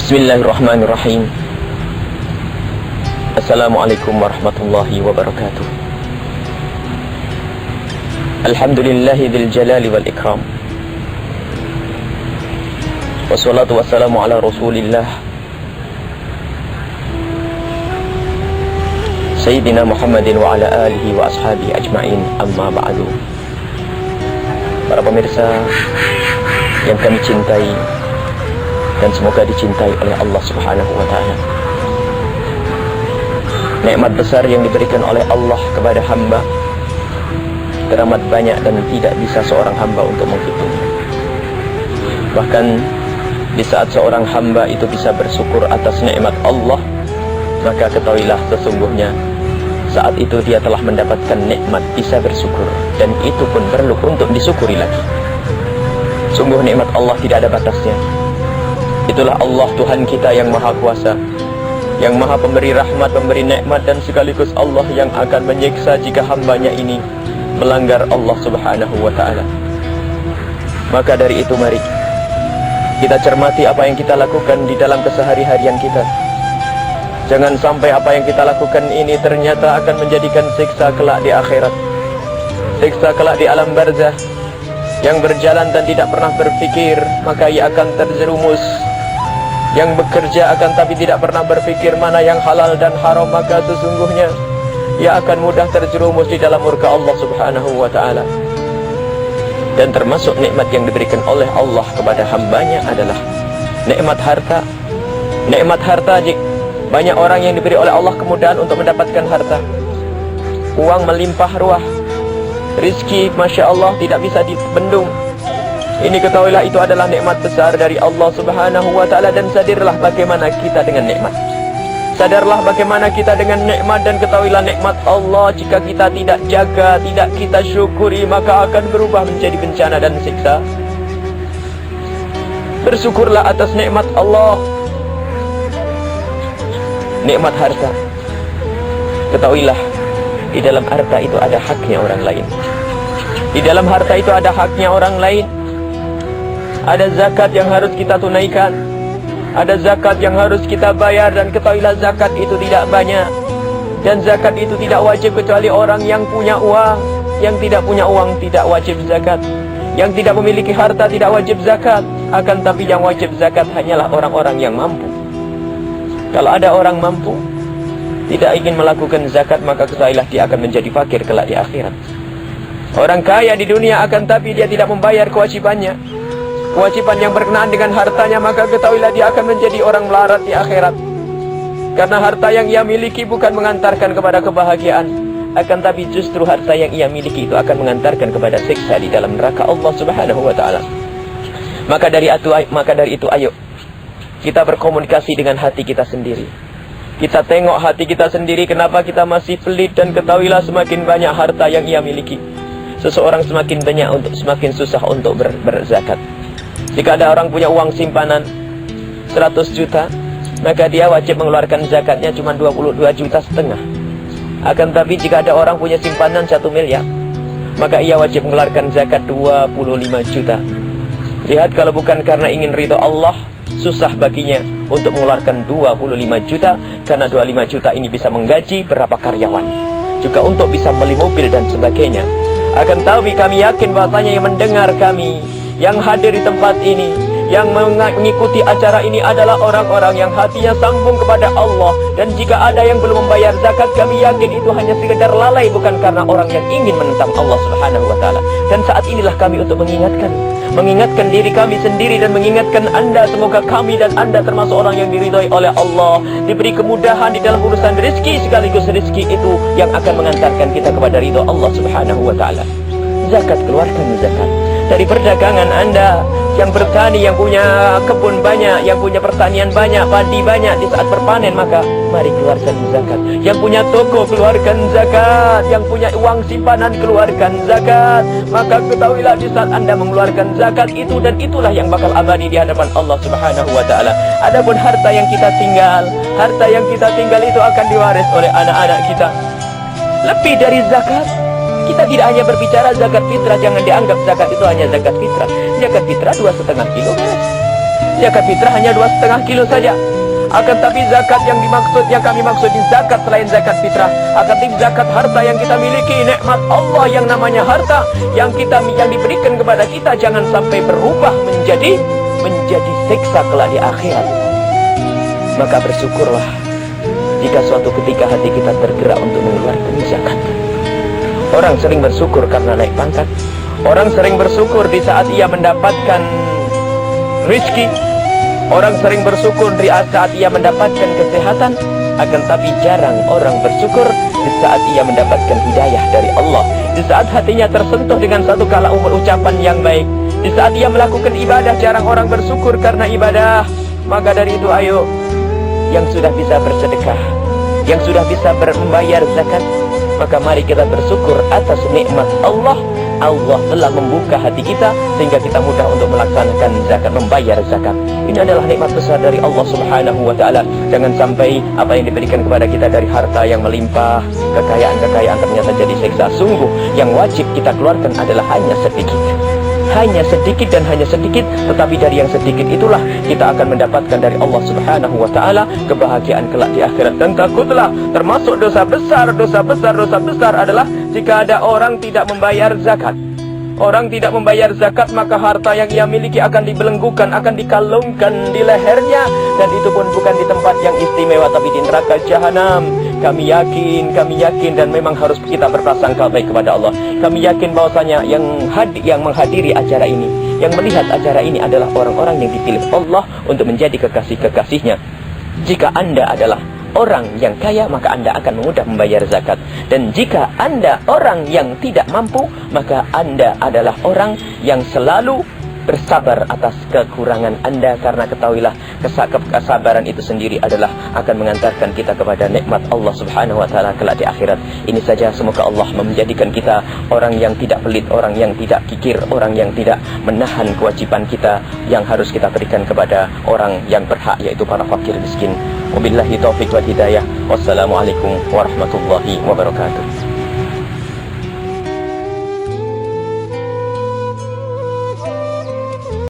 Bismillahirrahmanirrahim. Assalamualaikum warahmatullahi wabarakatuh. Alhamdulillahi dzil jalali wal ikram. Wassalatu wassalamu ala Rasulillah Sayyidina Muhammadin wa ala alihi wa ashabihi ajma'in, amma ba'du. Para pemirsa yang kami cintai dan semoga dicintai oleh Allah Subhanahu wa taala. Nikmat besar yang diberikan oleh Allah kepada hamba teramat banyak dan tidak bisa seorang hamba untuk menghitungnya. Bahkan di saat seorang hamba itu bisa bersyukur atas nikmat Allah, maka ketahuilah sesungguhnya saat itu dia telah mendapatkan nikmat bisa bersyukur, dan itu pun perlu untuk disyukuri lagi. Sungguh nikmat Allah tidak ada batasnya. Itulah Allah Tuhan kita yang maha kuasa, yang maha pemberi rahmat, pemberi nikmat, dan sekaligus Allah yang akan menyiksa jika hambanya ini melanggar Allah Subhanahu wa ta'ala. Maka dari itu mari kita cermati apa yang kita lakukan di dalam kesehari-harian kita. Jangan sampai apa yang kita lakukan ini ternyata akan menjadikan siksa kelak di akhirat, siksa kelak di alam barzah. Yang berjalan dan tidak pernah berpikir, maka ia akan terjerumus. Yang bekerja akan tapi tidak pernah berpikir mana yang halal dan haram, maka sesungguhnya ia akan mudah terjerumus di dalam murka Allah Subhanahu wa ta'ala. Dan termasuk nikmat yang diberikan oleh Allah kepada hambanya adalah nikmat harta. Nikmat harta, banyak orang yang diberi oleh Allah kemudahan untuk mendapatkan harta. Uang melimpah ruah, rizki Masya Allah tidak bisa dibendung. Ini ketahuilah itu adalah nikmat besar dari Allah Subhanahu wa ta'ala. Dan sadarlah bagaimana kita dengan nikmat. Sadarlah bagaimana kita dengan nikmat, dan ketahuilah nikmat Allah jika kita tidak jaga, tidak kita syukuri, maka akan berubah menjadi bencana dan siksa. Bersyukurlah atas nikmat Allah. Nikmat harta, ketahuilah di dalam harta itu ada haknya orang lain. Di dalam harta itu ada haknya orang lain. Ada zakat yang harus kita tunaikan, ada zakat yang harus kita bayar, dan ketahuilah zakat itu tidak banyak. Dan zakat itu tidak wajib kecuali orang yang punya uang. Yang tidak punya uang tidak wajib zakat. Yang tidak memiliki harta tidak wajib zakat. Akan tapi yang wajib zakat hanyalah orang-orang yang mampu. Kalau ada orang mampu tidak ingin melakukan zakat, maka ketahuilah dia akan menjadi fakir kelak di akhirat. Orang kaya di dunia akan tapi dia tidak membayar kewajibannya, kewajiban yang berkenaan dengan hartanya, maka ketahuilah dia akan menjadi orang melarat di akhirat. Karena harta yang ia miliki bukan mengantarkan kepada kebahagiaan, akan tapi justru harta yang ia miliki itu akan mengantarkan kepada siksa di dalam neraka Allah Subhanahu wa ta'ala. Maka dari itu ayo kita berkomunikasi dengan hati kita sendiri. Kita tengok hati kita sendiri, kenapa kita masih pelit, dan ketahuilah semakin banyak harta yang ia miliki, seseorang semakin banyak semakin susah untuk berzakat. Jika ada orang punya uang simpanan 100 juta, maka dia wajib mengeluarkan zakatnya cuma 22,5 juta. Akan tapi jika ada orang punya simpanan 1 miliar, maka ia wajib mengeluarkan zakat 25 juta. Lihat, kalau bukan karena ingin ridho Allah, susah baginya untuk mengeluarkan 25 juta. Karena 25 juta ini bisa menggaji berapa karyawan, juga untuk bisa beli mobil dan sebagainya. Akan tapi kami yakin bahwasanya yang mendengar kami, yang hadir di tempat ini, yang mengikuti acara ini adalah orang-orang yang hatinya sambung kepada Allah. Dan jika ada yang belum membayar zakat, kami yakin itu hanya sekedar lalai, bukan karena orang yang ingin menentang Allah Subhanahu wa ta'ala. Dan saat inilah kami untuk mengingatkan diri kami sendiri dan mengingatkan Anda. Semoga kami dan Anda termasuk orang yang diridhoi oleh Allah, diberi kemudahan di dalam urusan rezeki, sekaligus rezeki itu yang akan mengantarkan kita kepada ridho Allah Subhanahu wa ta'ala. Zakat, keluarkan zakat dari perdagangan Anda. Yang bertani, yang punya kebun banyak, yang punya pertanian banyak, padi banyak, di saat berpanen maka mari keluarkan zakat. Yang punya toko, keluarkan zakat. Yang punya uang simpanan, keluarkan zakat. Maka ketahuilah di saat Anda mengeluarkan zakat itu, dan itulah yang bakal abadi di hadapan Allah Subhanahu wa ta'ala. Adapun harta yang kita tinggal itu akan diwaris oleh anak-anak kita. Lebih dari zakat, kita tidak hanya berbicara zakat fitrah. Jangan dianggap zakat itu hanya zakat fitrah. Zakat fitrah 2,5 kilo beres. Zakat fitrah hanya 2,5 kilo saja. Akan tapi zakat yang kami maksud di zakat selain zakat fitrah, akan tapi zakat harta yang kita miliki, nikmat Allah yang namanya harta yang diberikan kepada kita jangan sampai berubah menjadi siksa kelak di akhirat. Maka bersyukurlah jika suatu ketika hati kita tergerak untuk mengeluarkan zakat. Orang sering bersyukur karena naik pangkat. Orang sering bersyukur di saat ia mendapatkan rezeki. Orang sering bersyukur di saat ia mendapatkan kesehatan. Akan tapi jarang orang bersyukur di saat ia mendapatkan hidayah dari Allah. Di saat hatinya tersentuh dengan satu kala ucapan yang baik. Di saat ia melakukan ibadah, jarang orang bersyukur karena ibadah. Maka dari itu ayo, yang sudah bisa bersedekah, yang sudah bisa membayar zakat, maka mari kita bersyukur atas nikmat Allah. Allah telah membuka hati kita sehingga kita mudah untuk melaksanakan zakat, membayar zakat. Ini adalah nikmat besar dari Allah Subhanahu wa taala. Jangan sampai apa yang diberikan kepada kita dari harta yang melimpah, kekayaan ternyata jadi siksa. Sungguh yang wajib kita keluarkan adalah hanya sedikit. Hanya sedikit dan hanya sedikit, tetapi dari yang sedikit itulah kita akan mendapatkan dari Allah Subhanahu wa taala kebahagiaan kelak di akhirat. Dan takutlah termasuk dosa besar adalah jika ada orang tidak membayar zakat. Orang tidak membayar zakat, maka harta yang ia miliki akan dibelenggukan, akan dikalungkan di lehernya, dan itu pun bukan di tempat yang istimewa tapi di neraka jahanam. Kami yakin dan memang harus kita berprasangka baik kepada Allah. Kami yakin bahwasanya yang menghadiri acara ini, yang melihat acara ini adalah orang-orang yang dipilih Allah untuk menjadi kekasih-kekasihnya. Jika Anda adalah orang yang kaya, maka Anda akan mudah membayar zakat. Dan jika Anda orang yang tidak mampu, maka Anda adalah orang yang selalu bersabar atas kekurangan Anda. Karena ketahuilah, kesabaran itu sendiri adalah akan mengantarkan kita kepada nikmat Allah Subhanahu wa taala kelak di akhirat. Ini saja, semoga Allah menjadikan kita orang yang tidak pelit, orang yang tidak kikir, orang yang tidak menahan kewajiban kita yang harus kita berikan kepada orang yang berhak, yaitu para fakir miskin. Wabillahi taufiq wal hidayah. Wassalamualaikum warahmatullahi wabarakatuh.